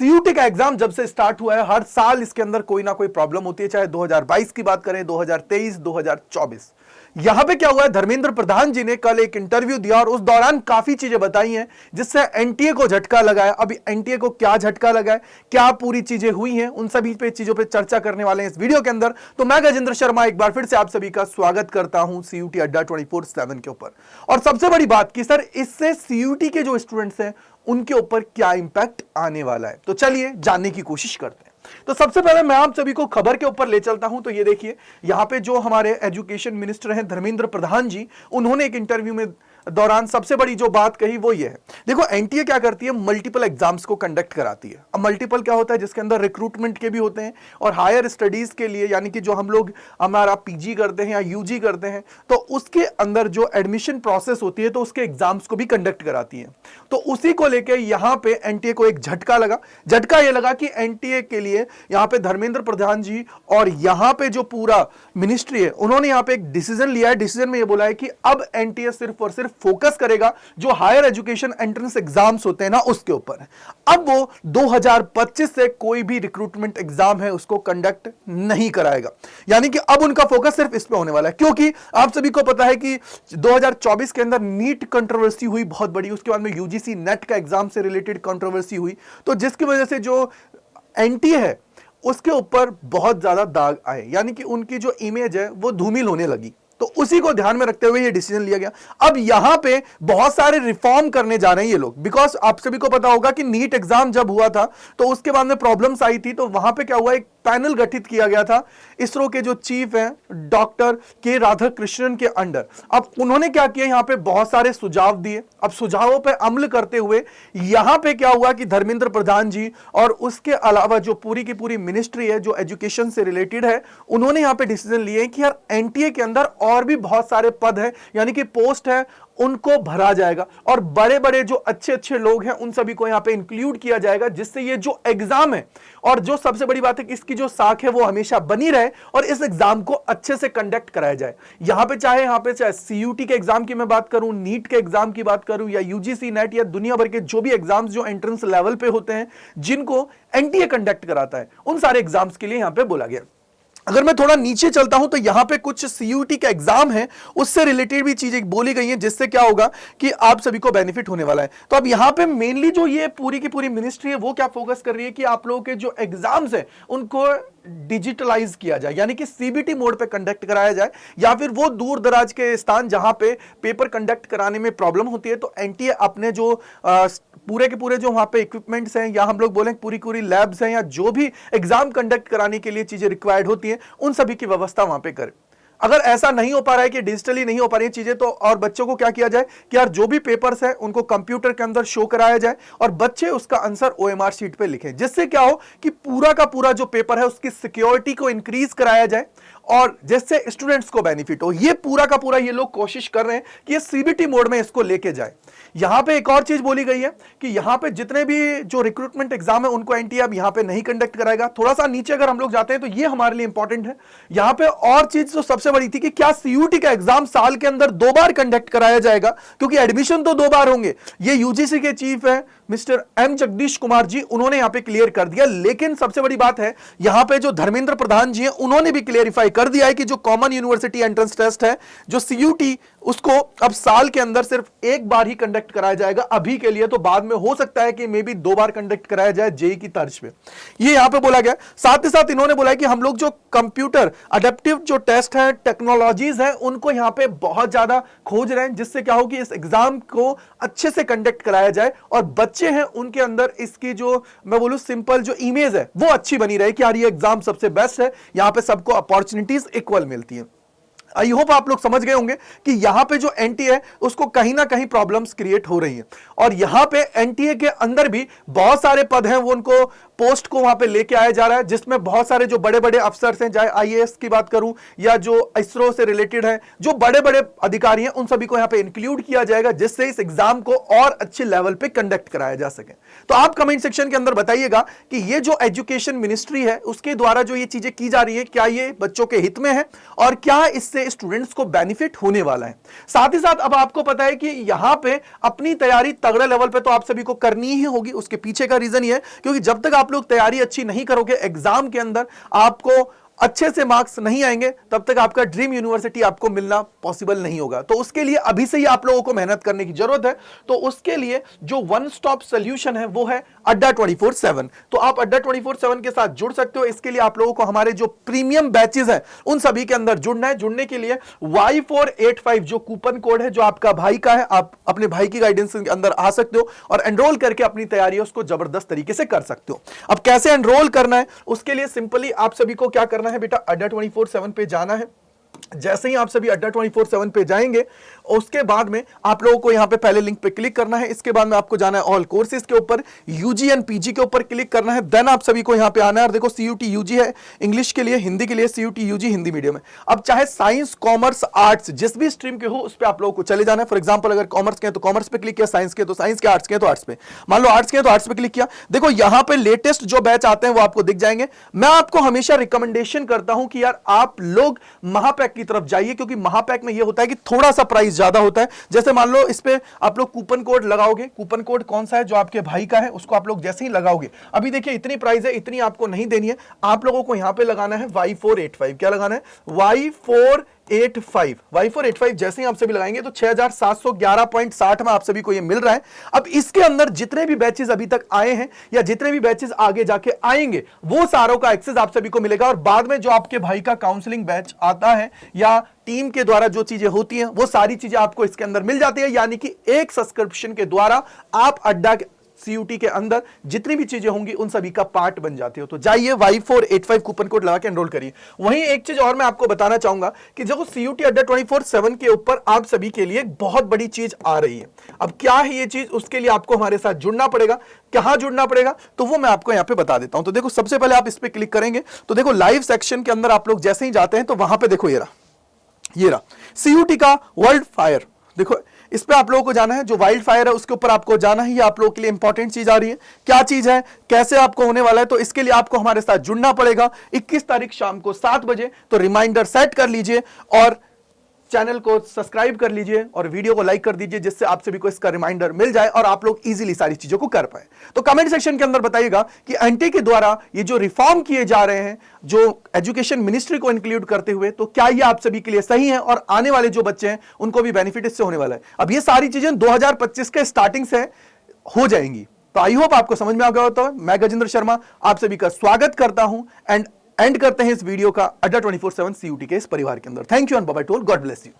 CUT का exam जब से स्टार्ट हुआ है हर साल इसके अंदर कोई ना कोई प्रॉब्लम होती है, चाहे 2022 की बात करें, 2023, 2024। यहां पे क्या हुआ है, धर्मेंद्र प्रधान जी ने कल एक इंटरव्यू दिया और उस दौरान काफी चीजें बताई हैं जिससे एनटीए को झटका लगा है। अभी एनटीए को क्या झटका लगा है, क्या पूरी चीजें हुई हैं, उन सभी पे चीजों पे चर्चा करने वाले हैं इस वीडियो के अंदर। तो मैं गजेंद्र शर्मा एक बार फिर से आप सभी का स्वागत करता हूं सीयूटी अड्डा 24/7 के ऊपर। और सबसे बड़ी बात कि सर इससे सीयूटी के जो स्टूडेंट्स हैं उनके ऊपर क्या इंपैक्ट आने वाला है, तो चलिए जानने की कोशिश करते हैं। तो सबसे पहले मैं आप सभी को खबर के ऊपर ले चलता हूं। तो ये देखिए, यहां पे जो हमारे एजुकेशन मिनिस्टर हैं धर्मेंद्र प्रधान जी, उन्होंने एक इंटरव्यू में दौरान सबसे बड़ी जो बात कही वो ये है, देखो एनटीए क्या करती है, मल्टीपल एग्जाम्स को कंडक्ट कराती है। अब मल्टीपल क्या होता है, जिसके अंदर रिक्रूटमेंट के भी होते हैं और हायर स्टडीज के लिए, यानी कि जो हम लोग हमारा पीजी करते हैं या यूजी करते हैं, तो उसके अंदर जो एडमिशन प्रोसेस होती है तो उसके एग्जाम्स को भी कंडक्ट कराती है। तो उसी को लेकर यहां पे एनटीए को एक झटका लगा। झटका ये लगा कि एनटीए के लिए यहां पे धर्मेंद्र प्रधान जी और यहां पे जो पूरा मिनिस्ट्री है उन्होंने यहां पे एक डिसीजन लिया है। डिसीजन में ये बोला है कि अब एनटीए सिर्फ और सिर्फ फोकस करेगा जो हायर एजुकेशन एंट्रेंस एग्जाम्स होते हैं ना उसके ऊपर। अब वो 2025 से कोई भी रिक्रूटमेंट एग्जाम है उसको कंडक्ट नहीं कराएगा, यानी कि अब उनका फोकस सिर्फ इस पे होने वाला है। क्योंकि आप सभी को पता है कि 2024 के अंदर नीट कंट्रोवर्सी हुई बहुत बड़ी, उसके बाद में यूजीसी नेट का एग्जाम से रिलेटेड कंट्रोवर्सी हुई, तो जिसकी वजह से जो एनटीए है उसके ऊपर बहुत ज्यादा दाग आए, यानी कि उनकी जो इमेज है वो धूमिल होने लगी। तो उसी को ध्यान में रखते हुए ये डिसीजन लिया गया। अब यहां पे बहुत सारे रिफॉर्म करने जा रहे हैं ये लोग, बिकॉज आप सभी को पता होगा कि नीट एग्जाम जब हुआ था तो उसके बाद में प्रॉब्लम्स आई थी, तो वहां पे क्या हुआ, एक पैनल गठित किया गया था इसरो के जो चीफ हैं डॉक्टर के राधाकृष्णन के अंडर। अब उन्होंने क्या किया, यहां पे बहुत सारे सुझाव दिए। अब सुझावों पे अमल करते हुए यहां पे क्या हुआ कि धर्मेंद्र प्रधान जी और उसके अलावा जो पूरी की पूरी मिनिस्ट्री है जो एजुकेशन से रिलेटेड है, उन्होंने यहां पे डिसीजन लिए कि यार एनटीए के अंदर और भी बहुत सारे पद हैं, यानी कि पोस्ट है, उनको भरा जाएगा और बड़े बड़े जो अच्छे अच्छे लोग हैं उन सभी को यहां पे इंक्लूड किया जाएगा, जिससे ये जो एग्जाम है और जो सबसे बड़ी बात है कि इसकी जो साख है वो हमेशा बनी रहे और इस एग्जाम को अच्छे से कंडक्ट कराया जाए। यहां पे चाहे सीयूटी के एग्जाम की मैं बात करूं, नीट के एग्जाम की बात करूं, या यूजीसी नेट, या दुनिया भर के जो भी एग्जाम्स जो एंट्रेंस लेवल पे होते हैं जिनको एनटीए कंडक्ट कराता है, उन सारे एग्जाम्स के लिए यहां पे बोला गया। अगर मैं थोड़ा नीचे चलता हूं तो यहां पे कुछ सीयूटी का एग्जाम है उससे रिलेटेड भी चीजें बोली गई हैं, जिससे क्या होगा कि आप सभी को बेनिफिट होने वाला है। तो अब यहां पे मेनली जो ये पूरी की पूरी मिनिस्ट्री है वो क्या फोकस कर रही है कि आप लोगों के जो एग्जाम्स है उनको डिजिटलाइज किया जाए, यानी कि सीबीटी मोड पे कंडक्ट कराया जाए, या फिर वो दूर दराज के स्थान जहां पे पेपर कंडक्ट कराने में प्रॉब्लम होती है तो एनटीए अपने जो पूरे के पूरे जो वहां पे इक्विपमेंट्स हैं, या हम लोग बोलें पूरी पूरी लैब्स हैं, या जो भी एग्जाम कंडक्ट कराने के लिए चीजें रिक्वायर्ड होती हैं उन सभी की व्यवस्था वहां पे करे। अगर ऐसा नहीं हो पा रहा है कि डिजिटली नहीं हो पा रही है चीजें, तो और बच्चों को क्या किया जाए कि यार जो भी पेपर्स है उनको कंप्यूटर के अंदर शो कराया जाए और बच्चे उसका आंसर ओएमआर शीट पे लिखें, जिससे क्या हो कि पूरा का पूरा जो पेपर है उसकी सिक्योरिटी को इंक्रीज कराया जाए और जिससे स्टूडेंट्स को बेनिफिट हो। ये पूरा का पूरा ये लोग कोशिश कर रहे हैं कि ये सीबीटी मोड में इसको लेके जाए। यहां पे एक और चीज बोली गई है कि यहां पे जितने भी जो रिक्रूटमेंट एग्जाम है उनको एनटीए अब यहां पे नहीं कंडक्ट कराएगा। थोड़ा सा नीचे अगर हम लोग जाते हैं तो ये हमारे लिए इंपॉर्टेंट है। यहां पे और चीज जो सबसे बड़ी थी कि क्या सीयूटी का एग्जाम साल के अंदर 2 बार कंडक्ट कराया जाएगा, क्योंकि एडमिशन तो 2 बार होंगे। ये यूजीसी के चीफ है मिस्टर एम जगदीश कुमार जी, उन्होंने यहां पे क्लियर कर दिया। लेकिन सबसे बड़ी बात है यहां पे जो धर्मेंद्र प्रधान जी हैं उन्होंने भी क्लियरिफाई कर दिया है कि जो कॉमन यूनिवर्सिटी एंट्रेंस टेस्ट है जो सीयूटी, उसको अब साल के अंदर सिर्फ 1 बार ही कंडक्ट कराया जाएगा अभी के लिए। तो बाद में हो सकता है कि मे बी 2 बार कंडक्ट कराया जाए जेई की तर्ज पे, ये यहां पे बोला गया। साथ ही साथ इन्होंने बोला है कि हम लोग जो कंप्यूटर अडेप्टिव जो टेस्ट है, टेक्नोलॉजीज है, उनको यहां पे बहुत ज्यादा खोज रहे हैं, जिससे क्या हो कि इस एग्जाम को अच्छे से कंडक्ट कराया जाए और बच्चे हैं उनके अंदर इसकी जो मैं बोलूं सिंपल जो इमेज है वो अच्छी बनी रहे कि यार ये एग्जाम सबसे बेस्ट है, यहां पे सबको अपॉर्चुनिटीज इक्वल मिलती है। आई होप आप लोग समझ गए होंगे कि यहां पे जो एनटीए है उसको कहीं ना कहीं प्रॉब्लम्स क्रिएट हो रही हैं और यहां पे एनटीए के अंदर भी बहुत सारे पद हैं वो उनको पोस्ट को वहां पे लेके आया जा रहा है, जिसमें बहुत सारे जो बड़े बड़े अफसर हैं, चाहे आईएएस की बात करूं या जो इसरो से रिलेटेड है, जो बड़े बड़े अधिकारी हैं, उन सभी को यहां पे इंक्लूड किया जाएगा, जिससे इस एग्जाम को और अच्छे लेवल पे कंडक्ट कराया जा सके। तो आप कमेंट सेक्शन के अंदर बताइएगा कि ये जो एजुकेशन मिनिस्ट्री है उसके द्वारा जो ये चीजें की जा रही है, क्या ये बच्चों के हित में है और क्या इससे स्टूडेंट्स को बेनिफिट होने वाला है। साथ ही साथ अब आपको पता है कि यहां पे अपनी तैयारी तगड़े लेवल पे तो आप सभी को करनी ही होगी। उसके पीछे का रीजन ये है क्योंकि जब तक आप लोग तैयारी अच्छी नहीं करोगे, एग्जाम के अंदर आपको अच्छे से मार्क्स नहीं आएंगे, तब तक आपका ड्रीम यूनिवर्सिटी आपको मिलना पॉसिबल नहीं होगा। तो उसके लिए अभी से ही आप लोगों को मेहनत करने की जरूरत है। तो उसके लिए जो वन स्टॉप सॉल्यूशन है वो है अड्डा 24/7। तो आप अड्डा 24/7 के साथ जुड़ सकते हो। इसके लिए आप लोगों को हमारे जो प्रीमियम बैचेस हैं उन सभी के अंदर जुड़ना है। जुड़ने के लिए Y485 जो कूपन कोड है, जो आपका भाई का है, आप अपने भाई की गाइडेंस के अंदर आ सकते हो और एनरोल करके अपनी तैयारी उसको जबरदस्त तरीके से कर सकते हो। अब कैसे एनरोल करना है, उसके लिए सिंपली आप सभी को क्या करना है बेटा, अड्डा 24/7 पे जाना है। जैसे ही आप सभी अड्डा 24/7 पे जाएंगे, उसके बाद में आप लोगों को यहां पे पहले लिंक पे क्लिक करना है। इसके बाद में आपको जाना है ऑल कोर्सेज के ऊपर, यूजी एंड पीजी के ऊपर क्लिक करना है। देन आप सभी को यहां पे आना है और देखो सीयूटी यूजी है इंग्लिश के लिए, हिंदी के लिए सीयूटी यूजी हिंदी मीडियम है। अब चाहे साइंस, कॉमर्स, आर्ट्स, जिस भी स्ट्रीम के हो उस पर आप लोगों को चले जाना है। फॉर एग्जाम्पल अगर कॉमर्स के तो कॉमर्स पे क्लिक किया, साइंस के तो साइंस के, आर्ट्स के तो आर्ट्स पे, मान लो आर्ट्स के तो आर्ट्स पे क्लिक किया। देखो यहां पे लेटेस्ट जो बैच आते हैं वो आपको दिख जाएंगे। मैं आपको हमेशा रिकमेंडेशन करता हूं कि यार आप लोग महापैक की तरफ जाइए, क्योंकि महापैक में यह होता है कि थोड़ा सा प्राइस ज्यादा होता है। जैसे मान लो इस पे आप लोग कूपन कोड लगाओगे, कूपन कोड कौन सा है, जो आपके भाई का है, उसको आप लोग जैसे ही लगाओगे, अभी देखिए इतनी प्राइस है, इतनी आपको नहीं देनी है, आप लोगों को यहां पे लगाना है Y485। क्या लगाना है, Y485 जैसे ही आप सभी लगाएंगे तो 6711.60 में आप सभी को ये मिल रहा है। अब इसके अंदर जितने भी बैचेस अभी तक आए हैं या जितने भी बैचेस आगे जाके आएंगे, वो सारों का एक्सेस आप सभी को मिलेगा। और बाद में जो आपके भाई का काउंसलिंग बैच आता है या टीम के द्वारा जो चीजें होती हैं, वो सारी चीजें आपको इसके अंदर मिल जाती है। यानी कि एक सब्सक्रिप्शन के द्वारा आप अड्डा सीयूटी के अंदर जितनी भी चीजें होंगी उन सभी का पार्ट बन जाते हो। तो जाइए Y485 कूपन कोड लगा के एनरोल करिए। वहीं एक चीज और मैं आपको बताना चाहूंगा कि जो सीयूटी अड्डा 24/7 के ऊपर आप सभी के लिए एक बहुत बड़ी चीज आ रही है। अब क्या है ये चीज, उसके लिए आपको हमारे साथ जुड़ना पड़ेगा। कहां जुड़ना पड़ेगा, तो वो मैं आपको यहां पे बता देता हूं। तो देखो सबसे पहले आप इस पे क्लिक करेंगे तो देखो लाइव सेक्शन के अंदर आप लोग जैसे ही जाते हैं तो वहां पे देखो ये रहा सीयूटी का वर्ल्ड फायर। देखो इस पे आप लोगों को जाना है, जो वाइल्ड फायर है उसके ऊपर आपको जाना है। ये आप लोगों के लिए इंपॉर्टेंट चीज आ रही है। क्या चीज है, कैसे आपको होने वाला है, तो इसके लिए आपको हमारे साथ जुड़ना पड़ेगा 21 तारीख शाम को 7 बजे। तो रिमाइंडर सेट कर लीजिए और चैनल को सब्सक्राइब कर लीजिए और वीडियो को लाइक कर दीजिए, जिससे आप सभी को इसका रिमाइंडर मिल जाए और आप लोग इजीली सारी चीजों को कर पाए। तो कमेंट सेक्शन के अंदर बताइएगा कि एनटी के द्वारा ये जो रिफॉर्म किए जा रहे हैं, जो एजुकेशन मिनिस्ट्री को इंक्लूड करते हुए, तो क्या ये आप सभी के लिए सही है और आने वाले जो बच्चे हैं उनको भी बेनिफिट इससे होने वाला है। अब ये सारी चीजें 2025 के स्टार्टिंग से हो जाएंगी। तो आई होप आपको समझ में आ गया होता है। मैं गजेंद्र शर्मा आप सभी का स्वागत करता हूं एंड करते हैं इस वीडियो का अड्डा 24/7 सीयूटी के इस परिवार के अंदर। Thank you and bye bye to all, God bless you.